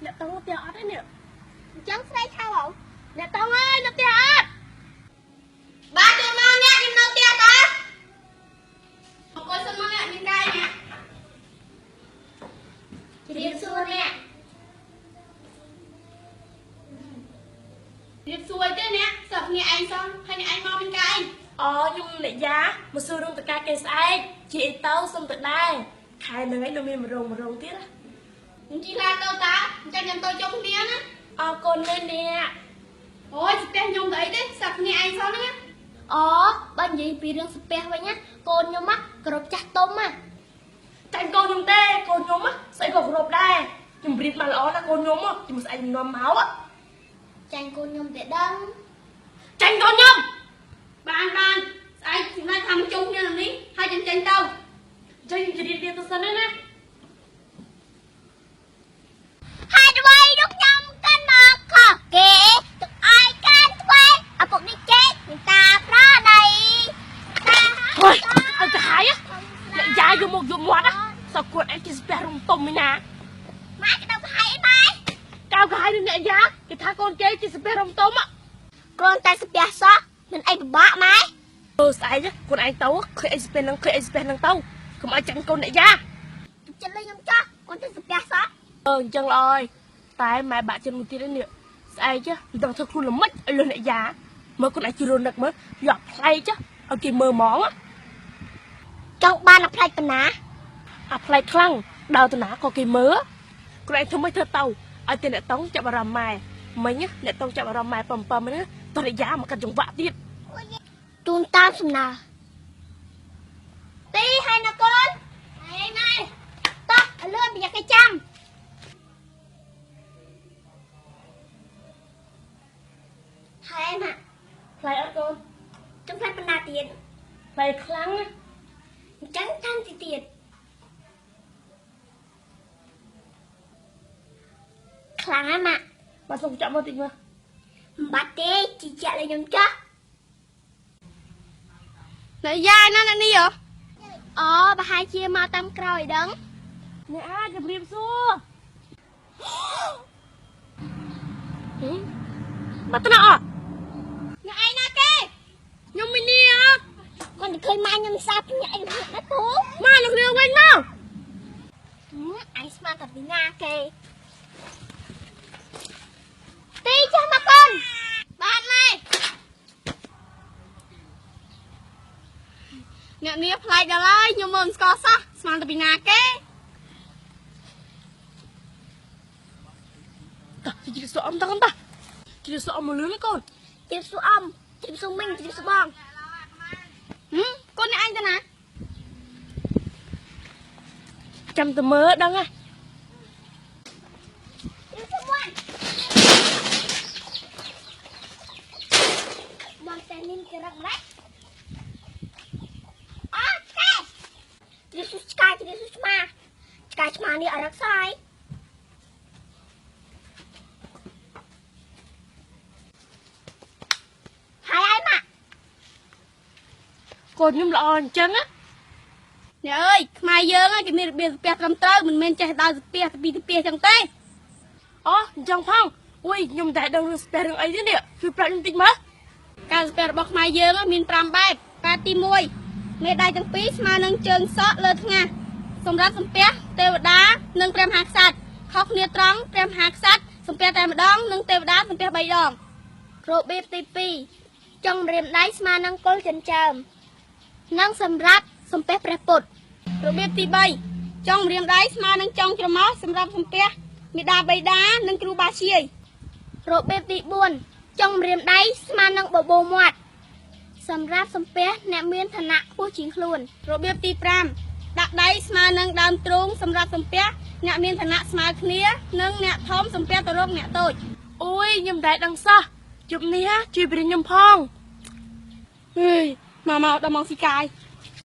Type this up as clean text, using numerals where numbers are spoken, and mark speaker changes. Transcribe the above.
Speaker 1: អ្នកតង់ផ្ទះអត់ទេនេះ
Speaker 2: អញ្ចឹងស្រីឆៅហ៎
Speaker 1: អ្នកតង់អើយនៅផ្ទះអត់
Speaker 2: បាទចូលមកអ្នកខ្ញុំនៅផ្ទះតាអង្គុយសិនមកអ្នកមានកាយអ្នកជម្រាបសួរអ្នកជម្រាបសួរទេអ្នកសិស្សអ្នកឯងសោះហើយអ្នកឯងមកមានកាយ
Speaker 1: អូខ្ញុំអ្នកយ៉ាមកសួររឿងតកាគេស្អែកជាអីទៅសុំទៅដែរខែនឹងឯងនៅមានមរងទៀត
Speaker 2: ខ្ញុំជីឡាទៅតាអញ្ចឹងខ្ញុំទៅជុំគ្នាណា
Speaker 1: អរគុណណាស់អ្នក
Speaker 2: អូយស្ទះខ្ញុំទៅអីទេសិស្សគ្នាឯងសោះហ្នឹង
Speaker 3: អូបើនិយាយពីរឿងស្ពះវិញណាកូនខ្ញុំគ្រប់ចាស់ទុំ
Speaker 1: ចាញ់កូនខ្ញុំទេកូនខ្ញុំស្អីក៏គ្រប់ដែរខ្ញុំរៀបមកល្អណាស់កូនខ្ញុំខ្ញុំស្អែកខ្ញុំនាំមក
Speaker 3: ចាញ់កូនខ្ញុំតែដឹង
Speaker 1: ចាញ់កូនខ្ញុំ
Speaker 2: បានស្អែកសម្រាប់ខាងជុំគ្នានេះហើយចេញទៅ
Speaker 1: ចេញជិះទៀតទៅសិនណា
Speaker 3: ហើយអ្វីលោកខ្ញុំកាន់មកខកគេទឹកអាយកានធ្វើឪពុកនេះចេកមានតាប្រដៃតា
Speaker 1: អើយអើទៅហើយអ្នកយ៉ាយកមកយកមាត់សោះគាត់អែគេស្ពះរំទុំឯណា
Speaker 3: ម៉ែក្តៅប្រហែលអីម៉ែ
Speaker 1: កៅកាយនឹងអ្នកយ៉ាគេថាកូនគេគេស្ពះរំទុំ
Speaker 3: គ្រាន់តែស្ពះសោះមិនអីពិបាកម៉ែ
Speaker 1: ស្អែកខ្លួនឯងទៅឃើញអីស្ពះនឹងឃើញអីស្ពះនឹងទៅកុំឲ្យចាញ់កូនអ្នកយ៉ា
Speaker 3: ចិត្តលេងខ្ញុំចាស់កូនទៅស្ពះសោះ
Speaker 1: អញ្ចឹងល្អហើយតែម៉ែបាក់ចិត្តមួយទៀតនេះស្អែកមិនដឹងធ្វើខ្លួនល្មិចឲ្យលុះអ្នកយ៉ាមើលខ្លួនឯងជឿរនឹកមើលយកផ្លែកឲ្យគេមើលហ្មង
Speaker 3: ចង់បានអាផ្លែកប៉ុណ្ណា
Speaker 1: អាផ្លែកខ្លាំងដើរទៅណាក៏គេមើលខ្លួនឯងធ្វើមិនធ្វើទៅឲ្យតែអ្នកតង់ចាប់អារម្មណ៍ម៉ែមិញអ្នកតង់ចាប់អារម្មណ៍ម៉ែប៉ំនេះតោះអ្នកយ៉ាមកកាត់ចង្វាក់ទៀត
Speaker 3: ទូនតាមសំណើទីហើយណាកូន
Speaker 2: អីណែ
Speaker 3: តោះឲ្យលឿនប្រយ័ត្នគេចាំហើយណា
Speaker 1: ផ្លែអត់កូន
Speaker 3: ចង់ផ្លែបណ្ណាទៀត
Speaker 1: ផ្លែខ្លាំងណា
Speaker 3: អញ្ចឹងតាមទៀតខ្លាំងណាស់ម៉ាក់
Speaker 1: មកសុំចាប់មកតិចមើល
Speaker 3: មិនបាត់ទេជីចាក់លេខ្ញុំចាស់
Speaker 2: អ្នកយ៉ាណាអ្នកនេះ
Speaker 3: អូប្រហែលជាមកតាមក្រោយដឹង
Speaker 1: អ្នកអាចជម្រាបសួរបាត់ថ្នាក់អត់
Speaker 2: អ្នកឯងណាគេខ្ញុំមីនី
Speaker 3: គាត់ទៅឃើញម៉ែខ្ញុំសាប់ញាក់អីណាពូ
Speaker 2: មកលោកនាងវិញមក
Speaker 3: ឯងស្មានតែពីណាគេទីចាស់មកកូន
Speaker 2: បានម៉ែអ្នកនេះផ្លែកដល់ហើយខ្ញុំមើលមិនស្គាល់សោះស្មានតែពីណាគេ
Speaker 1: តោះជិះសុំតោះតោះជិះសុំមកលឿនកូន
Speaker 3: ជិះសុំជិះសុំមិញជិះសុំបង
Speaker 2: កូនអ្នកឯងទៅណា
Speaker 1: ចាំទៅមើលដឹងហ៎
Speaker 3: ជិះសុំមកមកតែមានក្រឹកណាអូខេជិះសុំឆ្កែជិះសុំឆ្មាឆ្កែឆ្មានេះអរឹកស្អី
Speaker 1: កូនខ្ញុំល្អអញ្ចឹងណា
Speaker 2: អ្នកអើយខ្មែរយើងគេមានរបៀបស្ពះត្រឹមត្រូវមិនមែនចេះដើរស្ពះទៅពីស្ពះចឹងទេ
Speaker 1: អូអញ្ចឹងផងអុយខ្ញុំតែដឹងរឿងស្ពះរឿងអីទេនេះជួយប្រាប់ខ្ញុំតិចមើល
Speaker 2: ការស្ពះរបស់ខ្មែរយើងមាន5បែបបែបទី1មេដៃទាំងពីរស្មើនឹងជើងសក់លើថ្ងាសសម្រាប់សំពះទេវតានិងព្រះមហាក្សត្រខុសគ្នាត្រង់ព្រះមហាក្សត្រសំពះតែម្ដងនិងទេវតាសំពះ3ដង
Speaker 3: របៀបទី2ចុងម្រាមដៃស្មើនឹងគល់ចិញ្ចើមនិងសម្រាប់សំពះព្រះពុទ្ធ
Speaker 2: របៀបទី3ចុងម្រាមដៃស្មើនឹងចុងច្រមុះសម្រាប់សំពះមេដាបៃតានិងគ្រូបាធ្យាយ
Speaker 3: របៀបទី4ចុងម្រាមដៃស្មើនឹងបបោមាត់សម្រាប់សំពះអ្នកមានឋានៈខ្ពស់ជាងខ្លួន
Speaker 2: របៀបទី5ដាក់ដៃស្មើនឹងដើមទ្រូងសម្រាប់សំពះអ្នកមានឋានៈស្មើគ្នានិងអ្នកធំសំពះទៅរកអ្នកតូច
Speaker 1: អូយខ្ញុំតែដឹងសោះជប់នេះជួយព្រៀងខ្ញុំផង
Speaker 2: មកដល់មកស៊ីកាយ